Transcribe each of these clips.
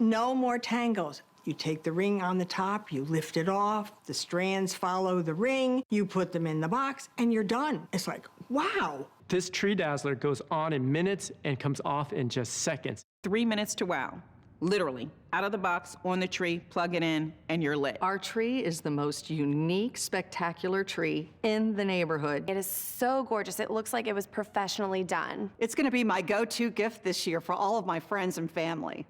No more tangles. You take the ring on the top, you lift it off, the strands follow the ring, you put them in the box, and you're done. It's like, wow. This Tree Dazzler goes on in minutes and comes off in just seconds. 3 minutes to wow. Literally, out of the box, on the tree, plug it in, and you're lit. Our tree is the most unique, spectacular tree in the neighborhood. It is so gorgeous. It looks like it was professionally done. It's gonna be my go-to gift this year for all of my friends and family.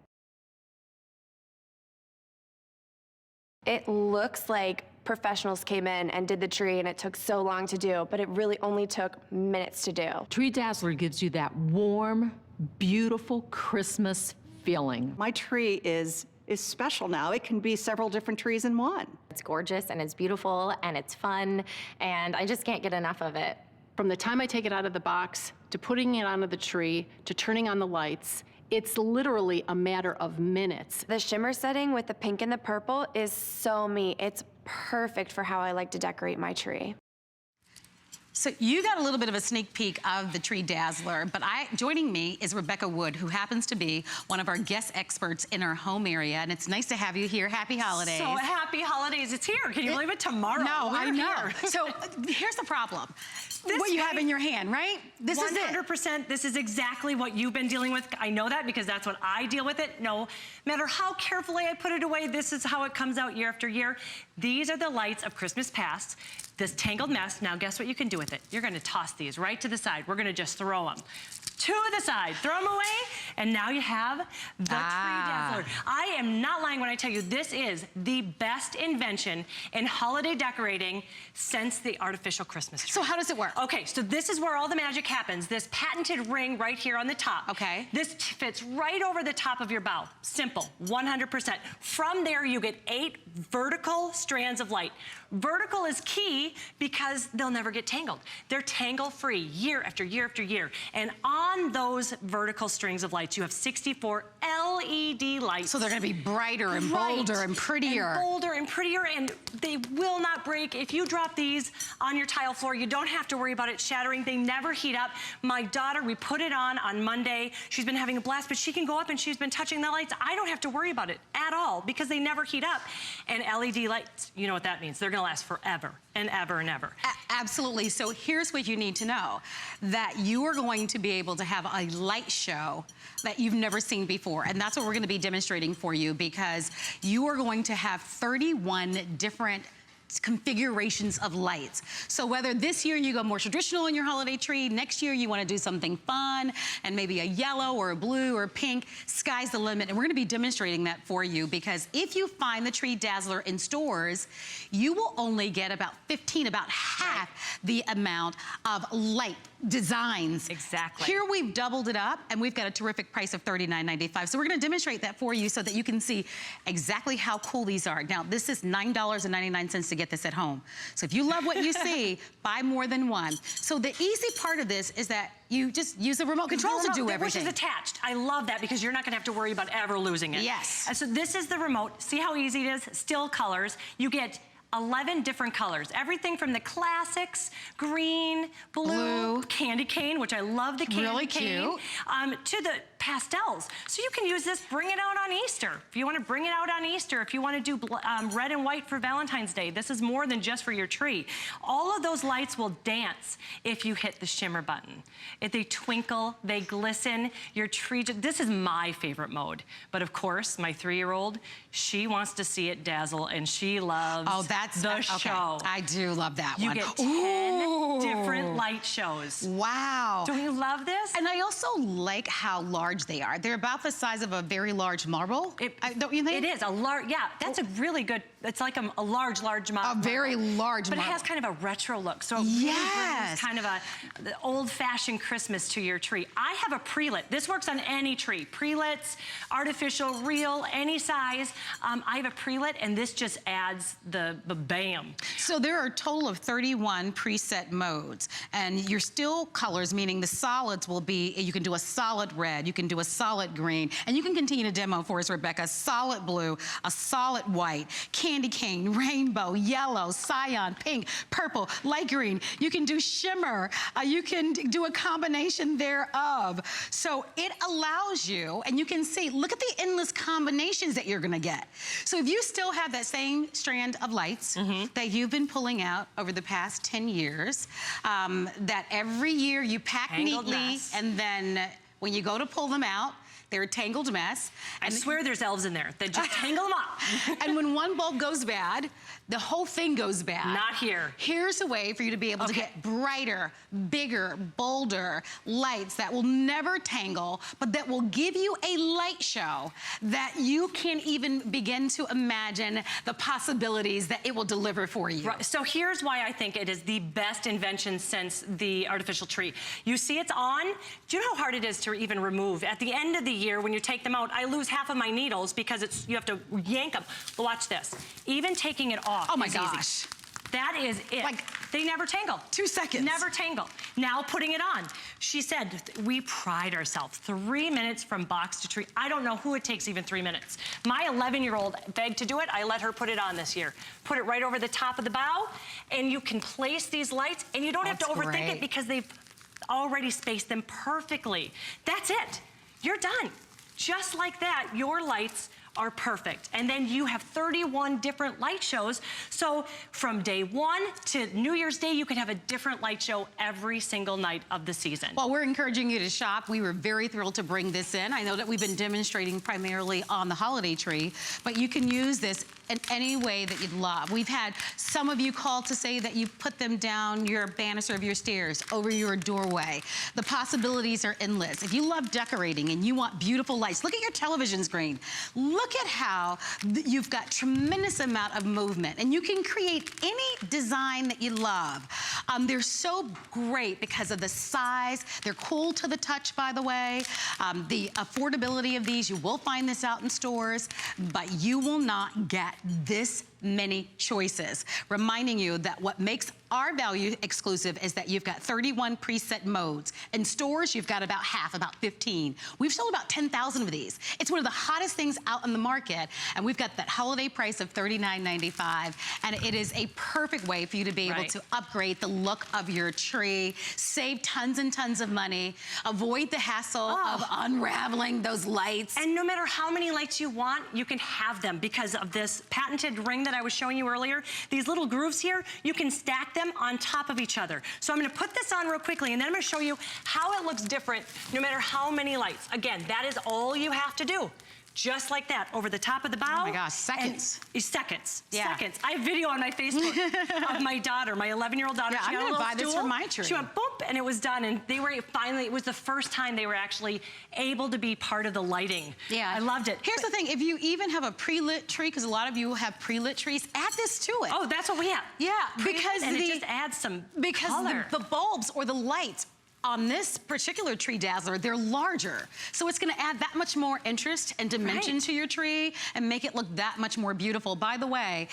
It looks like professionals came in and did the tree and it took so long to do, but it really only took minutes to do. Tree Dazzler gives you that warm, beautiful Christmas feeling. My tree is special now. It can be several different trees in one. It's gorgeous and it's beautiful and it's fun and I just can't get enough of it. From the time I take it out of the box, to putting it onto the tree, to turning on the lights, it's literally a matter of minutes. The shimmer setting with the pink and the purple is so me. It's perfect for how I like to decorate my tree. So you got a little bit of a sneak peek of the Tree Dazzler, but joining me is Rebecca Wood, who happens to be one of our guest experts in our home area, and it's nice to have you here. Happy holidays. So happy holidays, it's here. Can you believe it? Tomorrow. No, I know. Here. So here's the problem. What you have in your hand, right? This is it. 100%, this is exactly what you've been dealing with. I know that because that's what I deal with it. No matter how carefully I put it away, this is how it comes out year after year. These are the lights of Christmas past. This tangled mess. Now guess what you can do with it? You're gonna toss these right to the side. We're gonna just throw them to the side, throw them away, and now you have the Tree Dazzler. I am not lying when I tell you this is the best invention in holiday decorating since the artificial Christmas tree. So how does it work? Okay, so this is where all the magic happens. This patented ring right here on the top. Okay. This fits right over the top of your bow. Simple, 100%. From there, you get 8 vertical strands of light. Vertical is key because they'll never get tangled. They're tangle-free year after year after year. And on those vertical strings of lights, you have 64 LED lights. So they're gonna be brighter and bolder and prettier. And bolder and prettier, and they will not break. If you drop these on your tile floor, you don't have to worry about it shattering. They never heat up. My daughter, we put it on Monday. She's been having a blast, but she can go up and she's been touching the lights. I don't have to worry about it at all because they never heat up. And LED lights, you know what that means. They're gonna last forever and ever and ever. Absolutely. So here's what you need to know, that you are going to be able to have a light show that you've never seen before. And that's what we're going to be demonstrating for you, because you are going to have 31 different configurations of lights. So whether this year you go more traditional in your holiday tree, next year you want to do something fun and maybe a yellow or a blue or a pink, sky's the limit. And we're going to be demonstrating that for you, because if you find the Tree Dazzler in stores, you will only get about half the amount of light designs. Exactly. Here we've doubled it up and we've got a terrific price of $39.95. So we're going to demonstrate that for you so that you can see exactly how cool these are. Now this is $9.99 to get this at home. So if you love what you see, buy more than one. So the easy part of this is that you just use the remote control to do everything. Which is attached. I love that because you're not going to have to worry about ever losing it. Yes. And so this is the remote. See how easy it is? Still colors. You get 11 different colors. Everything from the classics, green, blue, candy cane, which I love the candy cane. To the pastels. So you can use this, bring it out on Easter. If you want to bring it out on Easter, if you want to do red and white for Valentine's Day, this is more than just for your tree. All of those lights will dance if you hit the shimmer button. If they twinkle, they glisten, your tree, this is my favorite mode. But of course, my 3-year-old, she wants to see it dazzle and she loves the show. I do love that one. You get 10 different light shows. Wow. Don't you love this? And I also like how large they are. They're about the size of a very large marble. Don't you think? It is a large, yeah, that's a really good, it's like a large marble. A very large marble. But it has kind of a retro look. So it really brings kind of the old-fashioned Christmas to your tree. I have a pre-lit. This works on any tree. Pre-lits, artificial, real, any size. I have a pre-lit and this just adds the bam. So there are a total of 31 preset modes, and your still colors, meaning the solids will be, you can do a solid red, you can do a solid green, and you can continue to demo for us, Rebecca, solid blue, a solid white, candy cane, rainbow, yellow, cyan, pink, purple, light green. You can do shimmer. You can do a combination thereof. So it allows you, and you can see, look at the endless combinations that you're gonna get. So if you still have that same strand of lights that you've been pulling out over the past 10 years, that every year you pack Tangled neatly, mess. and then when you go to pull them out, they're a tangled mess. I swear there's elves in there that just tangle them up. And when one bulb goes bad, the whole thing goes bad. Not here. Here's a way for you to be able to get brighter, bigger, bolder lights that will never tangle, but that will give you a light show that you can't even begin to imagine the possibilities that it will deliver for you. Right. So here's why I think it is the best invention since the artificial tree. You see it's on. Do you know how hard it is to even remove? At the end of the year, when you take them out, I lose half of my needles because you have to yank them. But watch this. Even taking it off. Oh my is gosh. Easy. That is it. Like, they never tangle. 2 seconds. Never tangle. Now putting it on. She said, we pride ourselves. 3 minutes from box to tree. I don't know who it takes even 3 minutes. My 11-year-old begged to do it. I let her put it on this year. Put it right over the top of the bow, and you can place these lights, and you don't have to overthink it because they've already spaced them perfectly. That's it. You're done. Just like that, your lights are perfect. And then you have 31 different light shows. So from day 1 to New Year's Day, you can have a different light show every single night of the season. Well, we're encouraging you to shop. We were very thrilled to bring this in. I know that we've been demonstrating primarily on the holiday tree, but you can use this in any way that you'd love. We've had some of you call to say that you put them down your banister of your stairs, over your doorway. The possibilities are endless. If you love decorating and you want beautiful lights, look at your television screen. Look at how you've got tremendous amount of movement, and you can create any design that you love. They're so great because of the size. They're cool to the touch, by the way. The affordability of these, you will find this out in stores, but you will not get this many choices. Reminding you that what makes our value exclusive is that you've got 31 preset modes. In stores, you've got about half, about 15. We've sold about 10,000 of these. It's one of the hottest things out in the market, and we've got that holiday price of $39.95, and it is a perfect way for you to be able to upgrade the look of your tree, save tons and tons of money, avoid the hassle of unraveling those lights. And no matter how many lights you want, you can have them because of this patented ring that I was showing you earlier. These little grooves here, you can stack them on top of each other. So I'm gonna put this on real quickly, and then I'm gonna show you how it looks different no matter how many lights. Again, that is all you have to do. Just like that, over the top of the bow. Oh my gosh, seconds. Seconds, Yeah. seconds. I have video on my Facebook of my daughter, my 11-year-old daughter. Yeah, She I'm got a gonna little buy this stool. for my tree. She went boop, and it was done. And they were finally, it was the first time they were actually able to be part of the lighting. Yeah. I loved it. Here's the thing, if you even have a pre-lit tree, because a lot of you have pre-lit trees, add this to it. Oh, that's what we have. Yeah, because and it just adds some color. the bulbs or the lights on this particular Tree Dazzler, they're larger. So it's gonna add that much more interest and dimension to your tree and make it look that much more beautiful. By the way,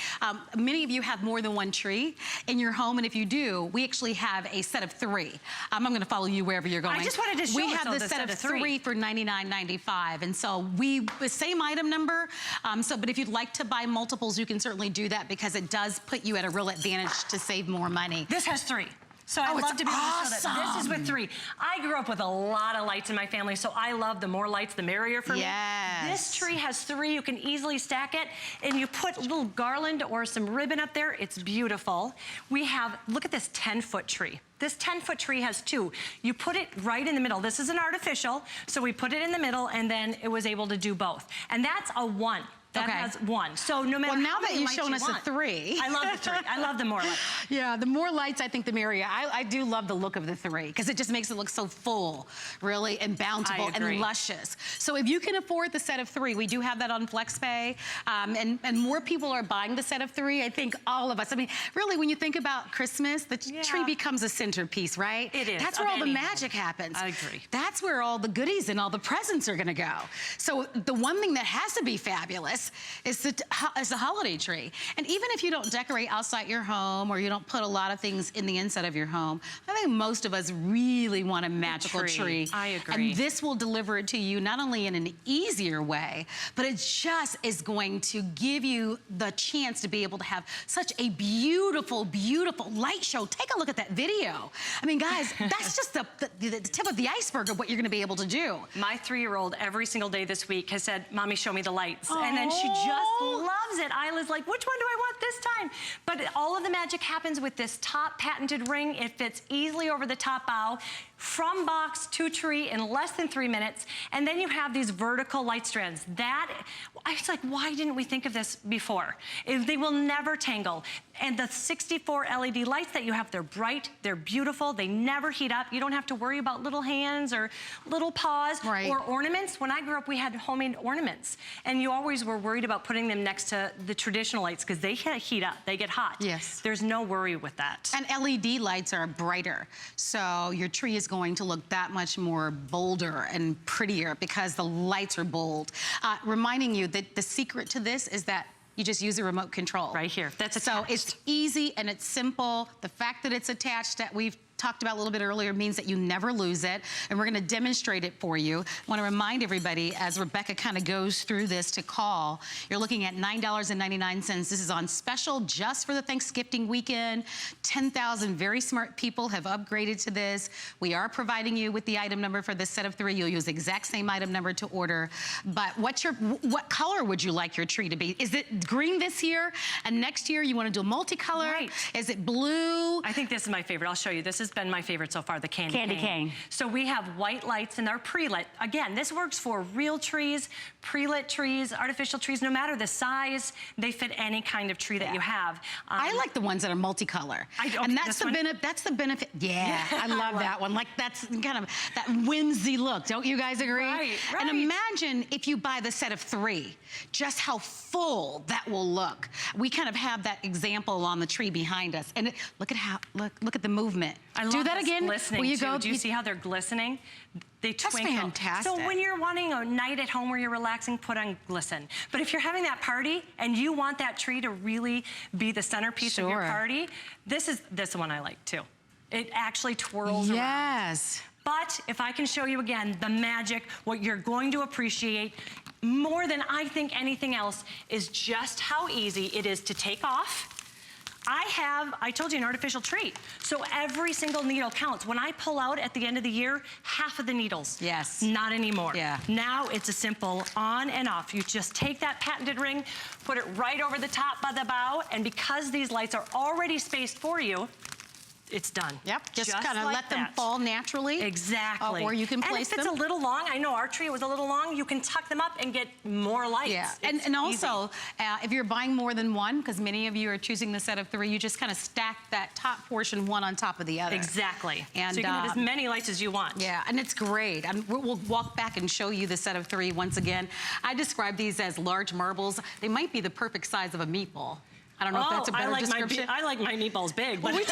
many of you have more than one tree in your home, and if you do, we actually have a set of 3. I'm gonna follow you wherever you're going. I just wanted to show We us have all the the set of 3 for $99.95, and so the same item number, but if you'd like to buy multiples, you can certainly do that because it does put you at a real advantage to save more money. This has 3. So I'd love to be able to show that. This is with 3. I grew up with a lot of lights in my family, so I love the more lights, the merrier for me. This tree has 3. You can easily stack it, and you put a little garland or some ribbon up there. It's beautiful. We have, look at this 10-foot tree. This 10-foot tree has 2. You put it right in the middle. This is an artificial, so we put it in the middle, and then it was able to do both. And that's a 1. That has 1. So no matter now how that many you've lights shown you us want. a 3. I love the 3. I love the more lights. Yeah, the more lights, I think the merrier. I do love the look of the 3 because it just makes it look so full, really, and bountiful and luscious. So if you can afford the set of 3, we do have that on FlexPay, and more people are buying the set of 3. I think all of us. I mean, really, when you think about Christmas, the tree becomes a centerpiece, right? It is. That's where all the magic happens. I agree. That's where all the goodies and all the presents are going to go. So the one thing that has to be fabulous this is the holiday tree. And even if you don't decorate outside your home or you don't put a lot of things in the inside of your home, I think most of us really want a magical tree. I agree. And this will deliver it to you not only in an easier way, but it just is going to give you the chance to be able to have such a beautiful, beautiful light show. Take a look at that video. I mean, guys, that's just the tip of the iceberg of what you're gonna be able to do. My 3-year-old every single day this week has said, Mommy, show me the lights. And then she just loves it. Isla's like, which one do I want this time? But all of the magic happens with this top patented ring. It fits easily over the top bow, from box to tree in less than 3 minutes. And then you have these vertical light strands. I was like, why didn't we think of this before? They will never tangle. And the 64 LED lights that you have, they're bright, they're beautiful, they never heat up. You don't have to worry about little hands or little paws or ornaments. When I grew up, we had homemade ornaments. And you always were worried about putting them next to the traditional lights because they heat up, they get hot. Yes. There's no worry with that. And LED lights are brighter. So your tree is going to look that much more bolder and prettier because the lights are bold. Reminding you that the secret to this is that you just use a remote control. Right here. That's so attached. it's easy and it's simple. The fact that it's attached, that we've talked about a little bit earlier, means that you never lose it. And we're gonna demonstrate it for you. I wanna remind everybody, as Rebecca kind of goes through this, to call. You're looking at $9.99. This is on special just for the Thanksgiving weekend. 10,000 very smart people have upgraded to this. We are providing you with the item number for this set of 3. You'll use the exact same item number to order. But what color would you like your tree to be? Is it green this year, and next year you wanna do a multicolor? Right. Is it blue? I think this is my favorite. I'll show you. This has been my favorite so far, the candy cane. So we have white lights and they're pre-lit. Again, this works for real trees, pre-lit trees, artificial trees, no matter the size, they fit any kind of tree that you have. I like the ones that are multicolor. And that's the benefit. Yeah, I love that one. Like, that's kind of that whimsy look. Don't you guys agree? Right. And imagine if you buy the set of 3, just how full that will look. We kind of have that example on the tree behind us. And look at the movement. I love Do that this again. glistening Will you too. go? Do you see how they're glistening? They twinkle. That's fantastic. So when you're wanting a night at home where you're relaxing, put on glisten. But if you're having that party and you want that tree to really be the centerpiece of your party, this is one I like too. It actually twirls around. Yes. But if I can show you again, the magic, what you're going to appreciate more than I think anything else is just how easy it is to take off. I told you, an artificial tree. So every single needle counts. When I pull out at the end of the year, half of the needles. Yes. Not anymore. Yeah. Now it's a simple on and off. You just take that patented ring, put it right over the top of the bow, and because these lights are already spaced for you, it's done. Yep, just kind of like let them that. fall naturally. Exactly. Or you can place them. And if it's them. a little long, I know our tree was a little long, you can tuck them up and get more lights. Yeah, It's and also, if you're buying more than one, because many of you are choosing the set of 3, you just kind of stack that top portion one on top of the other. Exactly. And so you can have as many lights as you want. Yeah, and it's great. We'll walk back and show you the set of 3 once again. I describe these as large marbles. They might be the perfect size of a meatball. I don't know if that's a better description. I like my meatballs big. Well, we were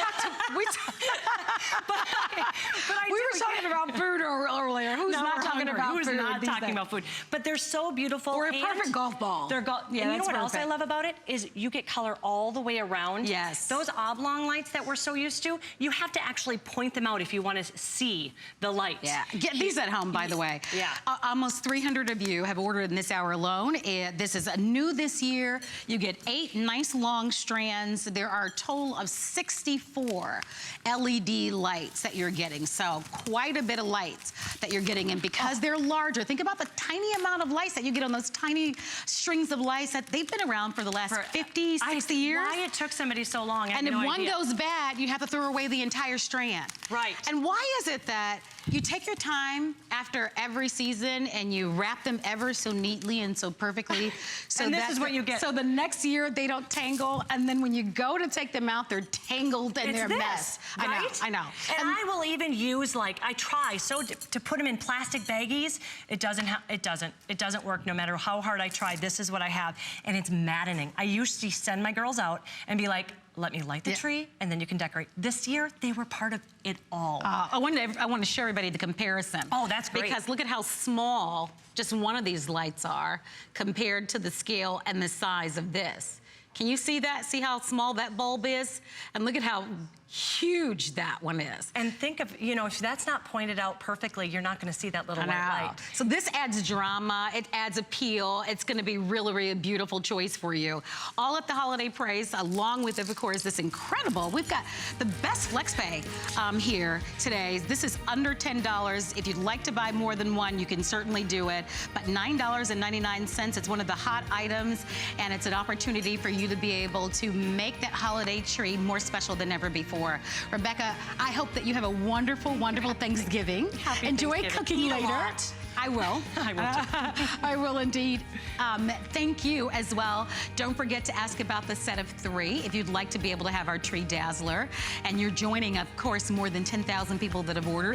talking about food earlier. Who's not talking about food? Who's not talking about food? But they're so beautiful. Or a perfect golf ball. And you know what else I love about it is you get color all the way around. Yes. Those oblong lights that we're so used to, you have to actually point them out if you want to see the lights. Yeah. Get these at home, by the way. Yeah. Almost 300 of you have ordered in this hour alone. This is new this year. You get 8 nice long strands. There are a total of 64 LED lights that you're getting. So quite a bit of lights that you're getting. And because they're larger, think about the tiny amount of lights that you get on those tiny strings of lights that they've been around for the last 50, 60 years. Why it took somebody so long, I have and if no one idea. goes bad, you have to throw away the entire strand. Right. And why is it that you take your time after every season and you wrap them ever so neatly and so perfectly? So and this is what you get. So the next year they don't tangle, and then when you go to take them out, they're tangled and they're a mess. Right? I know. And I will even use, like, I try to put them in plastic baggies. It doesn't work no matter how hard I try. This is what I have, and it's maddening. I used to send my girls out and be like, let me light the tree, and then you can decorate. This year, they were part of it all. I want to show everybody the comparison. Oh, that's great. Because look at how small just one of these lights are compared to the scale and the size of this. Can you see that? See how small that bulb is? And look at how huge that one is. And think of, you know, if that's not pointed out perfectly, you're not going to see that little white light. So this adds drama, it adds appeal. It's going to be really, really a beautiful choice for you. All at the holiday price, along with, of course, this incredible, we've got the best flex pay here today. This is under $10. If you'd like to buy more than one, you can certainly do it. But $9.99, it's one of the hot items, and it's an opportunity for you to be able to make that holiday tree more special than ever before. Rebecca, I hope that you have a wonderful, wonderful Thanksgiving. Enjoy cooking later. I will. I will too. I will indeed. Thank you as well. Don't forget to ask about the set of 3 if you'd like to be able to have our Tree Dazzler. And you're joining, of course, more than 10,000 people that have ordered.